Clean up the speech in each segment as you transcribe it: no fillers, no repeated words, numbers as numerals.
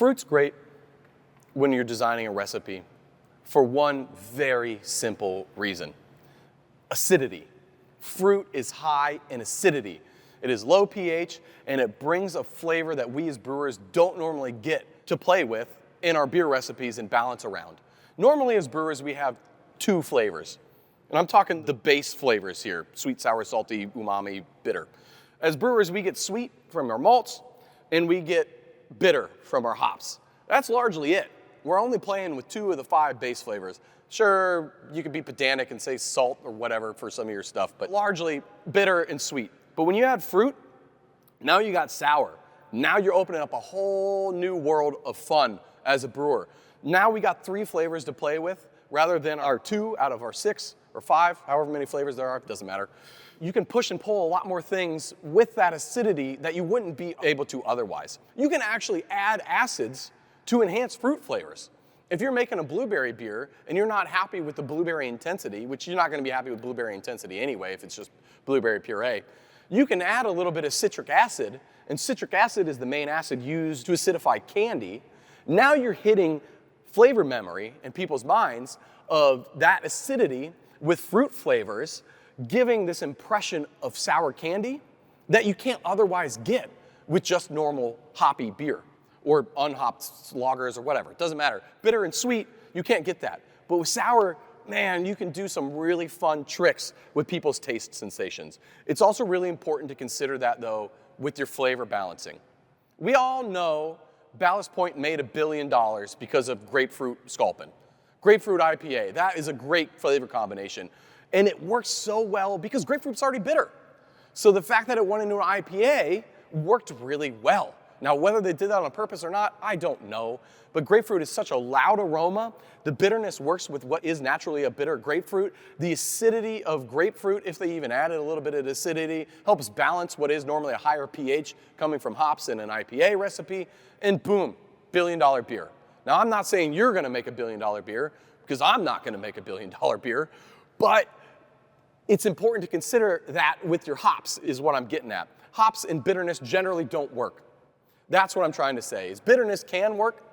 Fruit's great when you're designing a recipe for one very simple reason: acidity. Fruit is high in acidity. It is low pH, and it brings a flavor that we as brewers don't normally get to play with in our beer recipes and balance around. Normally as brewers, we have two flavors. And I'm talking the base flavors here: sweet, sour, salty, umami, bitter. As brewers, we get sweet from our malts, and we get bitter from our hops. That's largely it. We're only playing with 2 of the 5 base flavors. Sure, you could be pedantic and say salt or whatever for some of your stuff, but largely bitter and sweet. But when you add fruit, now you got sour. Now you're opening up a whole new world of fun as a brewer. Now we got 3 flavors to play with rather than our 2 out of our 6 or 5, however many flavors there are, it doesn't matter. You can push and pull a lot more things with that acidity that you wouldn't be able to otherwise. You can actually add acids to enhance fruit flavors. If you're making a blueberry beer and you're not happy with the blueberry intensity, which you're not going to be happy with blueberry intensity anyway if it's just blueberry puree, you can add a little bit of citric acid, and citric acid is the main acid used to acidify candy. Now you're hitting flavor memory in people's minds of that acidity with fruit flavors, giving this impression of sour candy that you can't otherwise get with just normal hoppy beer or unhopped lagers or whatever. It doesn't matter. Bitter and sweet, you can't get that. But with sour, man, you can do some really fun tricks with people's taste sensations. It's also really important to consider that, though, with your flavor balancing. We all know Ballast Point made $1 billion because of grapefruit sculpin. Grapefruit IPA, that is a great flavor combination. And it works so well because grapefruit's already bitter. So the fact that it went into an IPA worked really well. Now, whether they did that on purpose or not, I don't know. But grapefruit is such a loud aroma. The bitterness works with what is naturally a bitter grapefruit. The acidity of grapefruit, if they even added a little bit of acidity, helps balance what is normally a higher pH coming from hops in an IPA recipe. And boom, $1 billion beer. Now, I'm not saying you're going to make $1 billion beer, because I'm not going to make $1 billion beer. But it's important to consider that with your hops is what I'm getting at. Hops and bitterness generally don't work. That's what I'm trying to say, is bitterness can work,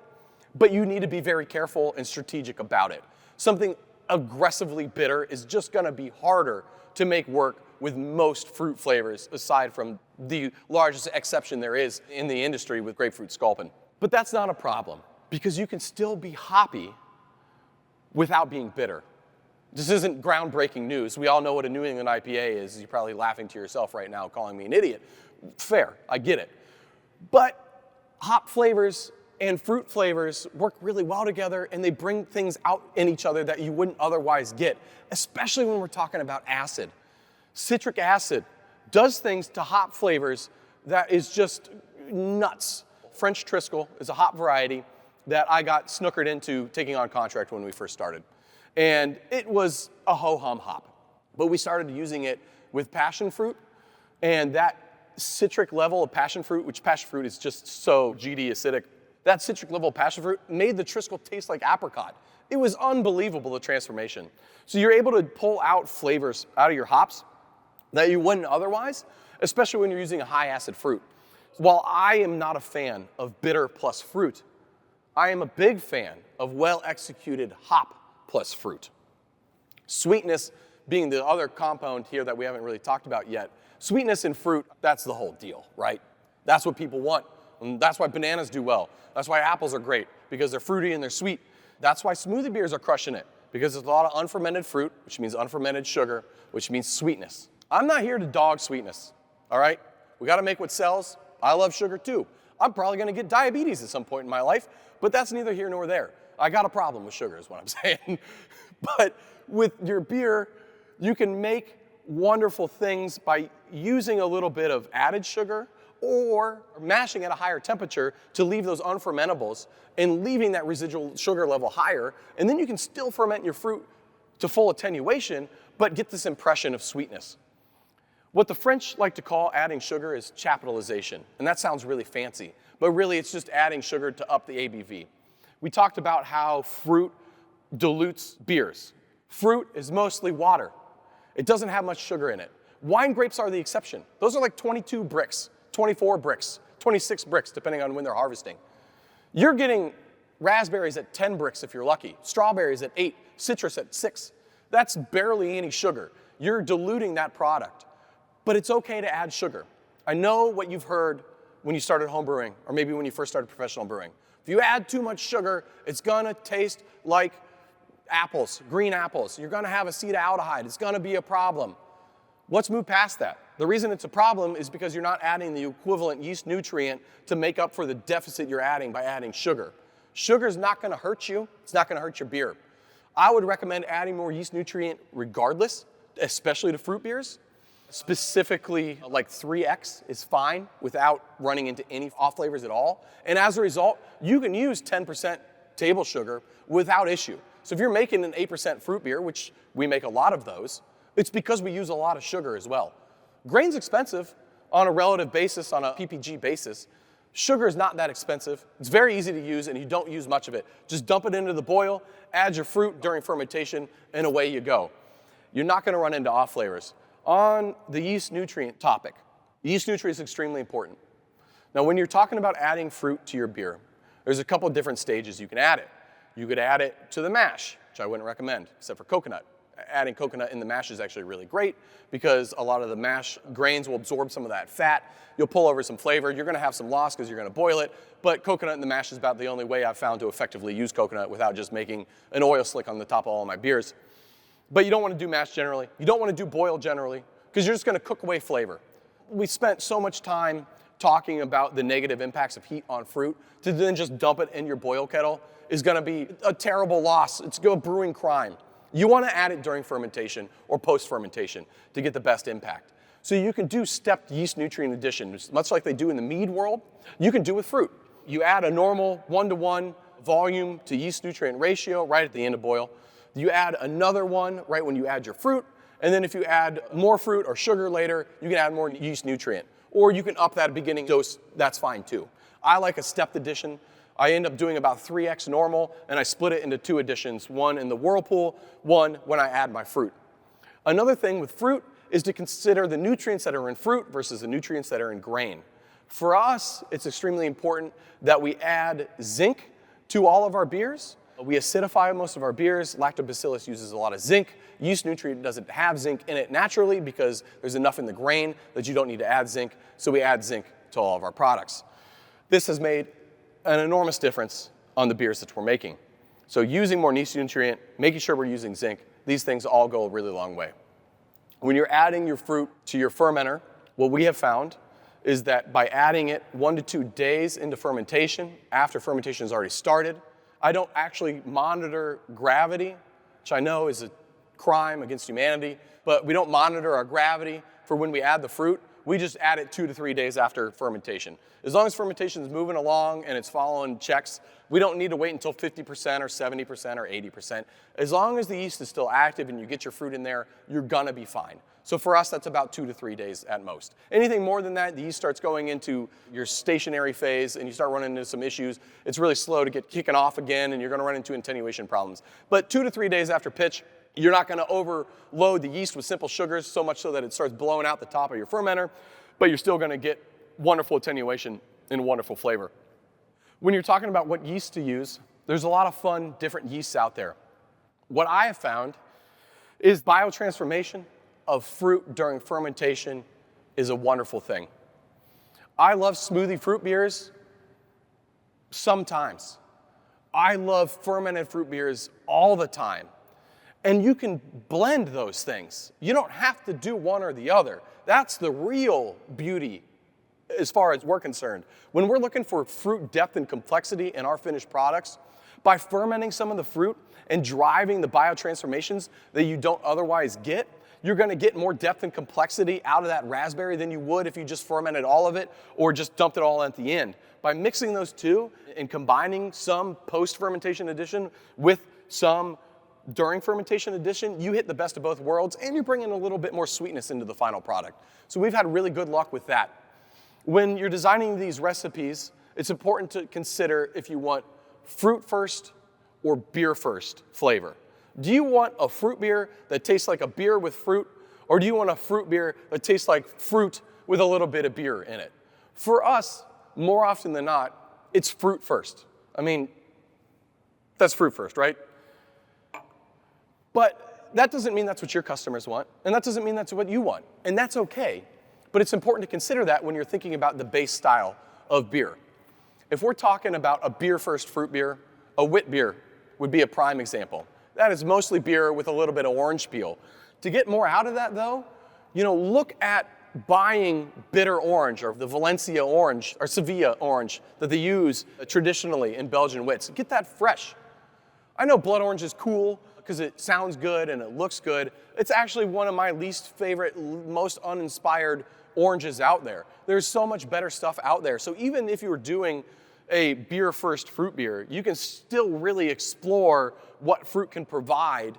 but you need to be very careful and strategic about it. Something aggressively bitter is just gonna be harder to make work with most fruit flavors, aside from the largest exception there is in the industry with grapefruit sculpin. But that's not a problem, because you can still be hoppy without being bitter. This isn't groundbreaking news. We all know what a New England IPA is. You're probably laughing to yourself right now, calling me an idiot. Fair, I get it. But hop flavors and fruit flavors work really well together, and they bring things out in each other that you wouldn't otherwise get, especially when we're talking about acid. Citric acid does things to hop flavors that is just nuts. French Triskel is a hop variety that I got snookered into taking on contract when we first started. And it was a ho-hum hop. But we started using it with passion fruit, and that citric level of passion fruit, which passion fruit is just so GD acidic, that citric level of passion fruit made the Triskel taste like apricot. It was unbelievable, the transformation. So you're able to pull out flavors out of your hops that you wouldn't otherwise, especially when you're using a high acid fruit. While I am not a fan of bitter plus fruit, I am a big fan of well-executed hop plus fruit. Sweetness being the other compound here that we haven't really talked about yet. Sweetness in fruit, that's the whole deal, right? That's what people want. And that's why bananas do well. That's why apples are great, because they're fruity and they're sweet. That's why smoothie beers are crushing it, because there's a lot of unfermented fruit, which means unfermented sugar, which means sweetness. I'm not here to dog sweetness, all right? We gotta make what sells. I love sugar too. I'm probably gonna get diabetes at some point in my life, but that's neither here nor there. I got a problem with sugar is what I'm saying. But with your beer, you can make wonderful things by using a little bit of added sugar or mashing at a higher temperature to leave those unfermentables and leaving that residual sugar level higher. And then you can still ferment your fruit to full attenuation, but get this impression of sweetness. What the French like to call adding sugar is chaptalization. And that sounds really fancy, but really it's just adding sugar to up the ABV. We talked about how fruit dilutes beers. Fruit is mostly water. It doesn't have much sugar in it. Wine grapes are the exception. Those are like 22 bricks, 24 bricks, 26 bricks, depending on when they're harvesting. You're getting raspberries at 10 bricks if you're lucky, strawberries at 8, citrus at 6. That's barely any sugar. You're diluting that product. But it's okay to add sugar. I know what you've heard when you started home brewing, or maybe when you first started professional brewing. If you add too much sugar, it's gonna taste like apples, green apples. You're gonna have acetaldehyde. It's gonna be a problem. Let's move past that. The reason it's a problem is because you're not adding the equivalent yeast nutrient to make up for the deficit you're adding by adding sugar. Sugar's not gonna hurt you. It's not gonna hurt your beer. I would recommend adding more yeast nutrient regardless, especially to fruit beers. Specifically, like 3x is fine without running into any off flavors at all. And as a result, you can use 10% table sugar without issue. So if you're making an 8% fruit beer, which we make a lot of those, it's because we use a lot of sugar as well. Grain's expensive on a relative basis, on a PPG basis. Sugar is not that expensive. It's very easy to use, and you don't use much of it. Just dump it into the boil, add your fruit during fermentation, and away you go. You're not going to run into off flavors. On the yeast nutrient topic, yeast nutrient is extremely important. Now, when you're talking about adding fruit to your beer, there's a couple different stages you can add it. You could add it to the mash, which I wouldn't recommend, except for coconut. Adding coconut in the mash is actually really great because a lot of the mash grains will absorb some of that fat. You'll pull over some flavor. You're gonna have some loss because you're gonna boil it, but coconut in the mash is about the only way I've found to effectively use coconut without just making an oil slick on the top of all my beers. But you don't want to do mash generally. You don't want to do boil generally because you're just going to cook away flavor. We spent so much time talking about the negative impacts of heat on fruit to then just dump it in your boil kettle is going to be a terrible loss. It's a brewing crime. You want to add it during fermentation or post-fermentation to get the best impact. So you can do stepped yeast nutrient addition, much like they do in the mead world. You can do with fruit. You add a normal 1-to-1 volume to yeast nutrient ratio right at the end of boil. You add another one right when you add your fruit, and then if you add more fruit or sugar later, you can add more yeast nutrient. Or you can up that beginning dose, that's fine too. I like a stepped addition. I end up doing about 3x normal, and I split it into 2 additions, one in the whirlpool, one when I add my fruit. Another thing with fruit is to consider the nutrients that are in fruit versus the nutrients that are in grain. For us, it's extremely important that we add zinc to all of our beers. We acidify most of our beers. Lactobacillus uses a lot of zinc. Yeast nutrient doesn't have zinc in it naturally because there's enough in the grain that you don't need to add zinc, so we add zinc to all of our products. This has made an enormous difference on the beers that we're making. So using more yeast nutrient, making sure we're using zinc, these things all go a really long way. When you're adding your fruit to your fermenter, what we have found is that by adding it 1 to 2 days into fermentation, after fermentation has already started, I don't actually monitor gravity, which I know is a crime against humanity, but we don't monitor our gravity for when we add the fruit. We just add it 2 to 3 days after fermentation. As long as fermentation is moving along and it's following checks, we don't need to wait until 50% or 70% or 80%. As long as the yeast is still active and you get your fruit in there, you're gonna be fine. So for us, that's about 2 to 3 days at most. Anything more than that, the yeast starts going into your stationary phase and you start running into some issues. It's really slow to get kicking off again and you're gonna run into attenuation problems. But 2 to 3 days after pitch, you're not gonna overload the yeast with simple sugars so much so that it starts blowing out the top of your fermenter, but you're still gonna get wonderful attenuation and wonderful flavor. When you're talking about what yeast to use, there's a lot of fun different yeasts out there. What I have found is biotransformation of fruit during fermentation is a wonderful thing. I love smoothie fruit beers sometimes. I love fermented fruit beers all the time. And you can blend those things. You don't have to do one or the other. That's the real beauty as far as we're concerned. When we're looking for fruit depth and complexity in our finished products, by fermenting some of the fruit and driving the biotransformations that you don't otherwise get, you're gonna get more depth and complexity out of that raspberry than you would if you just fermented all of it or just dumped it all at the end. By mixing those two and combining some post-fermentation addition with some during fermentation addition, you hit the best of both worlds and you bring in a little bit more sweetness into the final product. So we've had really good luck with that. When you're designing these recipes, it's important to consider if you want fruit first or beer first flavor. Do you want a fruit beer that tastes like a beer with fruit, or do you want a fruit beer that tastes like fruit with a little bit of beer in it? For us, more often than not, it's fruit first. I mean, that's fruit first, right? But that doesn't mean that's what your customers want, and that doesn't mean that's what you want, and that's okay. But it's important to consider that when you're thinking about the base style of beer. If we're talking about a beer-first fruit beer, a wit beer would be a prime example. That is mostly beer with a little bit of orange peel. To get more out of that though, look at buying bitter orange or the Valencia orange or Sevilla orange that they use traditionally in Belgian wits. Get that fresh. I know blood orange is cool because it sounds good and it looks good. It's actually one of my least favorite, most uninspired oranges out there. There's so much better stuff out there. So even if you were doing a beer-first fruit beer, you can still really explore what fruit can provide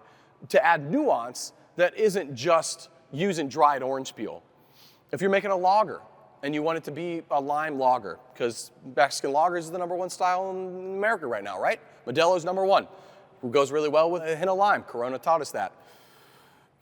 to add nuance that isn't just using dried orange peel. If you're making a lager and you want it to be a lime lager, because Mexican lagers is the #1 style in America right now, right? Modelo's #1, who goes really well with a hint of lime. Corona taught us that.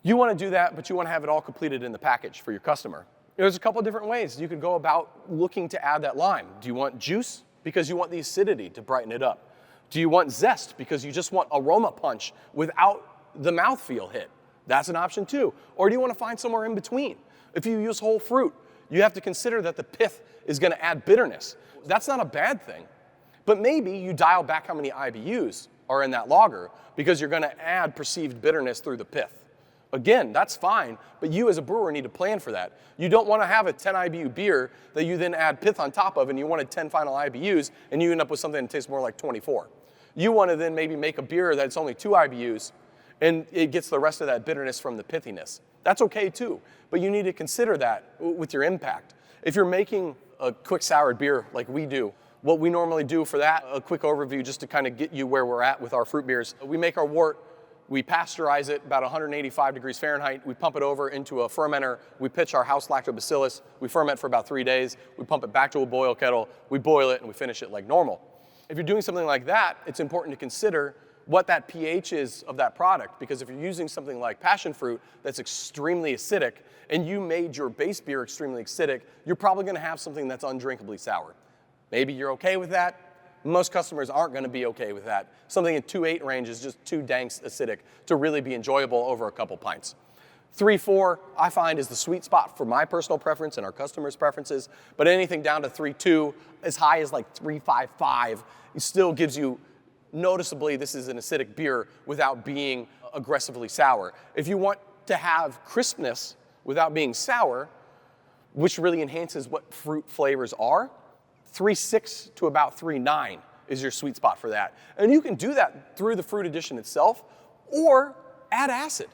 You want to do that, but you want to have it all completed in the package for your customer. There's a couple different ways you could go about looking to add that lime. Do you want juice because you want the acidity to brighten it up? Do you want zest because you just want aroma punch without the mouthfeel hit? That's an option too. Or do you want to find somewhere in between? If you use whole fruit, you have to consider that the pith is going to add bitterness. That's not a bad thing. But maybe you dial back how many IBUs are in that lager because you're going to add perceived bitterness through the pith. Again, that's fine, but you as a brewer need to plan for that. You don't want to have a 10 IBU beer that you then add pith on top of and you wanted 10 final IBUs and you end up with something that tastes more like 24. You want to then maybe make a beer that's only 2 IBUs and it gets the rest of that bitterness from the pithiness. That's okay too, but you need to consider that with your impact. If you're making a quick soured beer like we do, what we normally do for that, a quick overview just to kind of get you where we're at with our fruit beers. We make our wort, we pasteurize it about 185 degrees Fahrenheit, we pump it over into a fermenter, we pitch our house lactobacillus, we ferment for about 3 days, we pump it back to a boil kettle, we boil it, and we finish it like normal. If you're doing something like that, it's important to consider what that pH is of that product, because if you're using something like passion fruit that's extremely acidic and you made your base beer extremely acidic, you're probably going to have something that's undrinkably sour. Maybe you're okay with that. Most customers aren't going to be okay with that. Something in 2.8 range is just too dang acidic to really be enjoyable over a couple pints. 3.4 I find is the sweet spot for my personal preference and our customers' preferences, but anything down to 3.2, as high as like 3.55, it still gives you noticeably this is an acidic beer without being aggressively sour. If you want to have crispness without being sour, which really enhances what fruit flavors are, 3.6 to about 3.9 is your sweet spot for that. And you can do that through the fruit addition itself or add acid.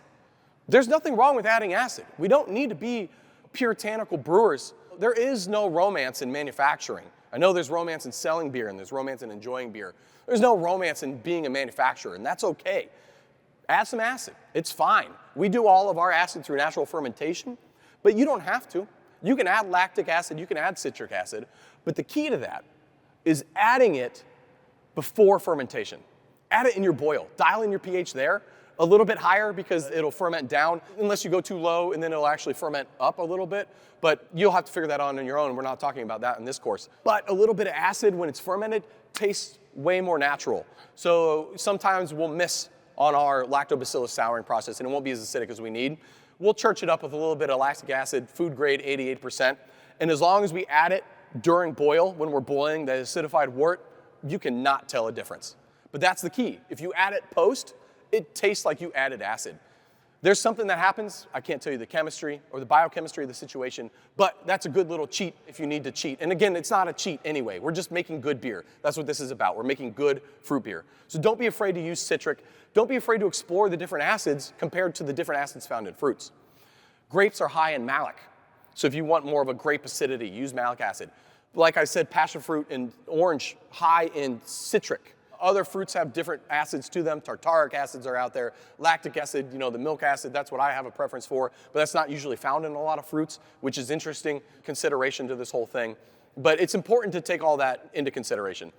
There's nothing wrong with adding acid. We don't need to be puritanical brewers. There is no romance in manufacturing. I know there's romance in selling beer and there's romance in enjoying beer. There's no romance in being a manufacturer, and that's okay. Add some acid. It's fine. We do all of our acid through natural fermentation, but you don't have to. You can add lactic acid, you can add citric acid, but the key to that is adding it before fermentation. Add it in your boil. Dial in your pH there a little bit higher because it'll ferment down, unless you go too low, and then it'll actually ferment up a little bit, but you'll have to figure that out on your own. We're not talking about that in this course. But a little bit of acid when it's fermented tastes way more natural. So sometimes we'll miss on our lactobacillus souring process and it won't be as acidic as we need. We'll church it up with a little bit of lactic acid, food grade 88%. And as long as we add it during boil, when we're boiling the acidified wort, you cannot tell a difference. But that's the key. If you add it post, it tastes like you added acid. There's something that happens, I can't tell you the chemistry or the biochemistry of the situation, but that's a good little cheat if you need to cheat. And again, it's not a cheat anyway. We're just making good beer. That's what this is about. We're making good fruit beer. So don't be afraid to use citric. Don't be afraid to explore the different acids compared to the different acids found in fruits. Grapes are high in malic. So if you want more of a grape acidity, use malic acid. Like I said, passion fruit and orange, high in citric. Other fruits have different acids to them. Tartaric acids are out there. Lactic acid, the milk acid, that's what I have a preference for. But that's not usually found in a lot of fruits, which is interesting consideration to this whole thing. But it's important to take all that into consideration.